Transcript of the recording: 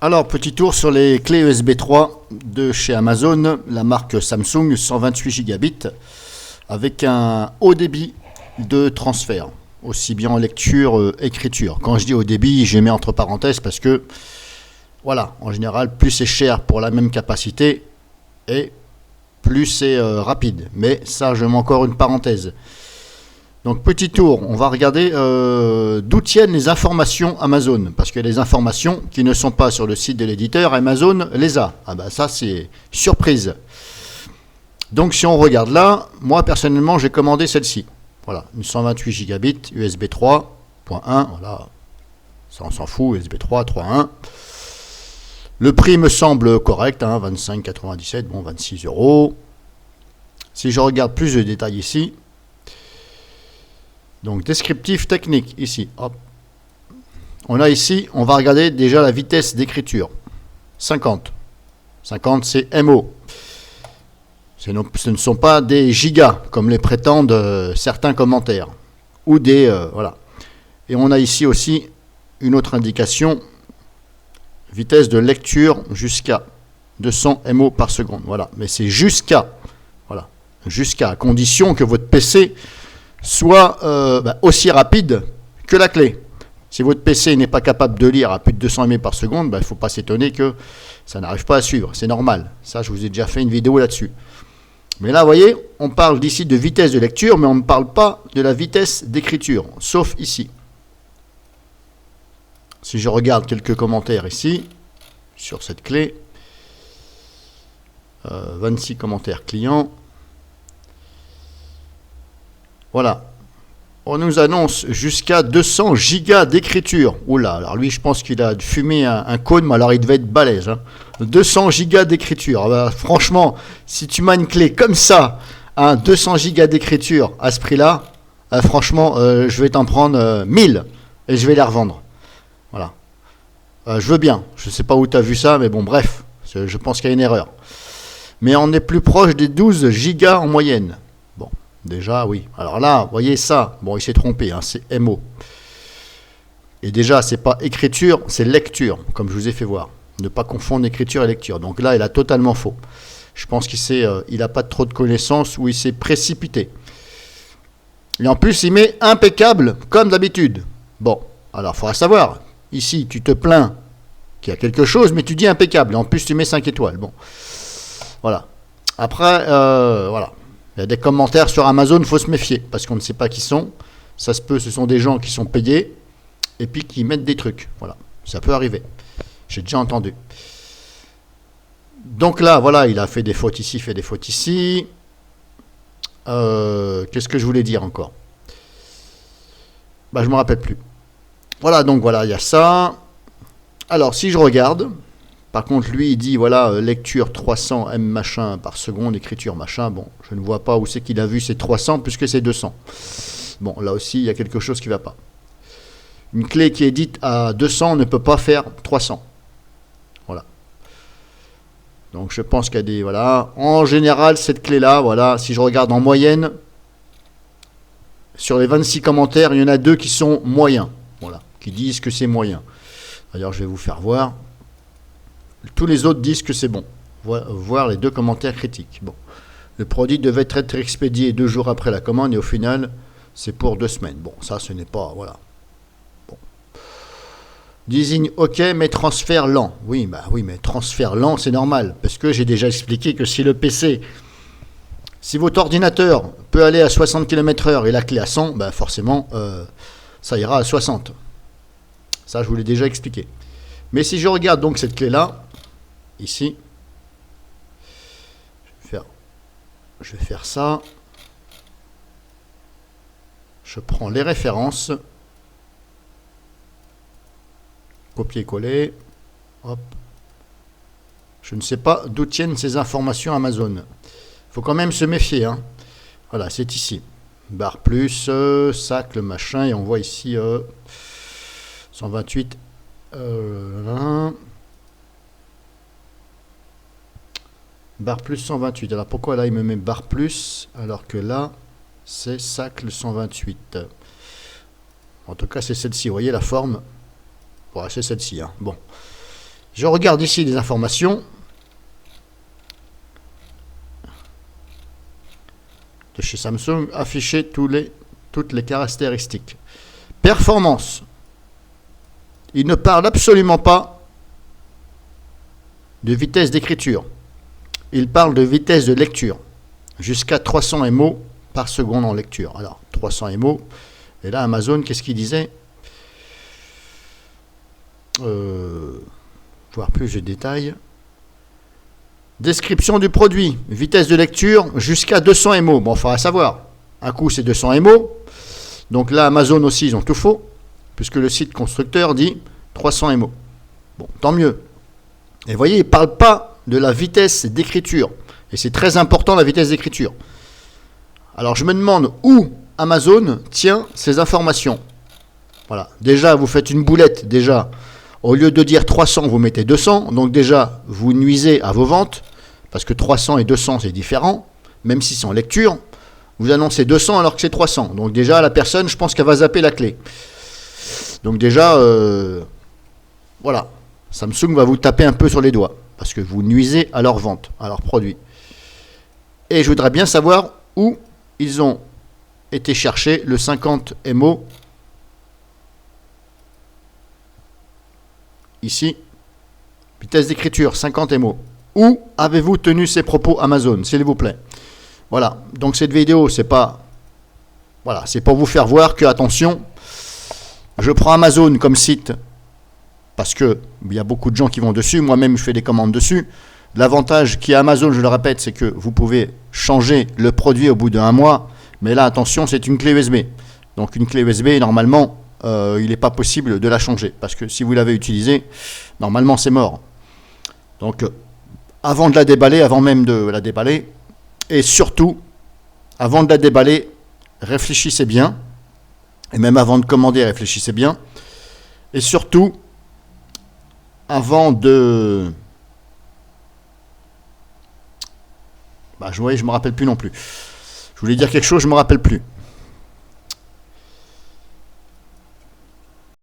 Alors, petit tour sur les clés USB 3 de chez Amazon, la marque Samsung, 128 gigabits, avec un haut débit de transfert, aussi bien en lecture, écriture. Quand je dis haut débit, je mets entre parenthèses parce que, voilà, en général, plus c'est cher pour la même capacité et plus c'est rapide. Mais ça, je mets encore une parenthèse. Donc petit tour, on va regarder d'où tiennent les informations Amazon, parce que les informations qui ne sont pas sur le site de l'éditeur, Amazon les a. Ah bah ça c'est surprise. Donc si on regarde là, moi personnellement j'ai commandé celle-ci. Voilà, une 128 gigabits USB 3.1, voilà, ça on s'en fout, USB 3, 3.1. Le prix me semble correct, hein, 25,97, bon 26 €. Si je regarde plus de détails ici, donc descriptif technique ici, hop. On a ici, on va regarder déjà la vitesse d'écriture. 50. 50 c'est MO. Ce ne sont pas des gigas comme les prétendent certains commentaires. Ou des voilà. Et on a ici aussi une autre indication. Vitesse de lecture jusqu'à 200 MO par seconde. Voilà. Mais c'est jusqu'à. Voilà. Jusqu'à, à condition que votre PC soit aussi rapide que la clé. Si votre PC n'est pas capable de lire à plus de 200 MB par seconde, il ne faut pas s'étonner que ça n'arrive pas à suivre. C'est normal. Ça, je vous ai déjà fait une vidéo là-dessus. Mais là, vous voyez, on parle d'ici de vitesse de lecture, mais on ne parle pas de la vitesse d'écriture, sauf ici. Si je regarde quelques commentaires ici, sur cette clé, 26 commentaires clients. Voilà. On nous annonce jusqu'à 200 gigas d'écriture. Oula, alors lui, je pense qu'il a fumé un cône, mais alors il devait être balèze. Hein. 200 gigas d'écriture. Bah, franchement, si tu m'as une clé comme ça, 200 gigas d'écriture à ce prix-là, franchement, je vais t'en prendre 1000 et je vais les revendre. Voilà. Je veux bien. Je ne sais pas où tu as vu ça, mais bon, bref, je pense qu'il y a une erreur. Mais on est plus proche des 12 gigas en moyenne. Déjà, oui. Alors là, vous voyez ça. Bon, il s'est trompé, hein, c'est MO. Et déjà, c'est pas écriture, c'est lecture, comme je vous ai fait voir. Ne pas confondre écriture et lecture. Donc là, il a totalement faux. Je pense qu'il n'a pas trop de connaissances ou il s'est précipité. Et en plus, il met impeccable, comme d'habitude. Bon, alors, il faudra savoir. Ici, tu te plains qu'il y a quelque chose, mais tu dis impeccable. Et en plus, tu mets 5 étoiles. Bon, voilà. Après, voilà. Il y a des commentaires sur Amazon, il faut se méfier, parce qu'on ne sait pas qui sont. Ça se peut, ce sont des gens qui sont payés, et puis qui mettent des trucs. Voilà, ça peut arriver. J'ai déjà entendu. Donc là, voilà, il a fait des fautes ici, fait des fautes ici. Qu'est-ce que je voulais dire encore? Je ne me rappelle plus. Voilà, donc voilà, il y a ça. Alors, si je regarde... Par contre, lui, il dit, voilà, lecture 300 M machin par seconde, écriture machin. Bon, je ne vois pas où c'est qu'il a vu ces 300, puisque c'est 200. Bon, là aussi, il y a quelque chose qui ne va pas. Une clé qui est dite à 200 ne peut pas faire 300. Voilà. Donc, je pense qu'il y a des... Voilà. En général, cette clé-là, voilà, si je regarde en moyenne, sur les 26 commentaires, il y en a 2 qui sont moyens. Voilà, qui disent que c'est moyen. D'ailleurs, je vais vous faire voir. Tous les autres disent que c'est bon. Voir les 2 commentaires critiques. Bon. Le produit devait être expédié 2 jours après la commande et au final, c'est pour 2 semaines. Bon, ça, ce n'est pas... Voilà. Bon. Design OK, mais transfert lent. Oui, mais transfert lent, c'est normal. Parce que j'ai déjà expliqué que si le PC... Si votre ordinateur peut aller à 60 km/h et la clé à 100, forcément, ça ira à 60. Ça, je vous l'ai déjà expliqué. Mais si je regarde donc cette clé-là, ici, je vais faire ça. Je prends les références. Copier-coller. Hop. Je ne sais pas d'où tiennent ces informations Amazon. Il faut quand même se méfier. Hein. Voilà, c'est ici. Barre plus, sac, le machin. Et on voit ici 128. Barre plus 128. Alors pourquoi là il me met barre plus alors que là c'est sacle 128? En tout cas c'est celle-ci. Vous voyez la forme? Ouais, c'est celle-ci. Hein. Bon. Je regarde ici les informations. De chez Samsung, afficher toutes les caractéristiques. Performance. Il ne parle absolument pas de vitesse d'écriture. Il parle de vitesse de lecture. Jusqu'à 300 MO par seconde en lecture. Alors, 300 MO. Et là, Amazon, qu'est-ce qu'il disait? Voir plus de détails. Description du produit. Vitesse de lecture jusqu'à 200 MO. Bon, il faudra savoir. Un coup, c'est 200 MO. Donc là, Amazon aussi, ils ont tout faux. Puisque le site constructeur dit 300 MO. Bon, tant mieux. Et vous voyez, il ne parle pas de la vitesse d'écriture. Et c'est très important, la vitesse d'écriture. Alors, je me demande où Amazon tient ces informations. Voilà. Déjà, vous faites une boulette. Déjà, au lieu de dire 300, vous mettez 200. Donc déjà, vous nuisez à vos ventes. Parce que 300 et 200, c'est différent. Même si c'est en lecture. Vous annoncez 200 alors que c'est 300. Donc déjà, la personne, je pense qu'elle va zapper la clé. Donc déjà, voilà. Samsung va vous taper un peu sur les doigts. Parce que vous nuisez à leur vente, à leurs produits. Et je voudrais bien savoir où ils ont été chercher le 50 MO. Ici, vitesse d'écriture 50 MO. Où avez-vous tenu ces propos Amazon, s'il vous plaît? Voilà. Donc cette vidéo, c'est pas, voilà, c'est pour vous faire voir que, attention, je prends Amazon comme site parce que il y a beaucoup de gens qui vont dessus. Moi-même, je fais des commandes dessus. L'avantage qui est Amazon, je le répète, c'est que vous pouvez changer le produit au bout d'un mois. Mais là, attention, c'est une clé USB. Donc une clé USB, normalement, il n'est pas possible de la changer. Parce que si vous l'avez utilisée, normalement, c'est mort. Donc, avant de la déballer, avant même de la déballer, et surtout, avant de la déballer, réfléchissez bien. Et même avant de commander, réfléchissez bien. Et surtout, avant de... je ne me rappelle plus non plus. Je voulais dire quelque chose, je ne me rappelle plus.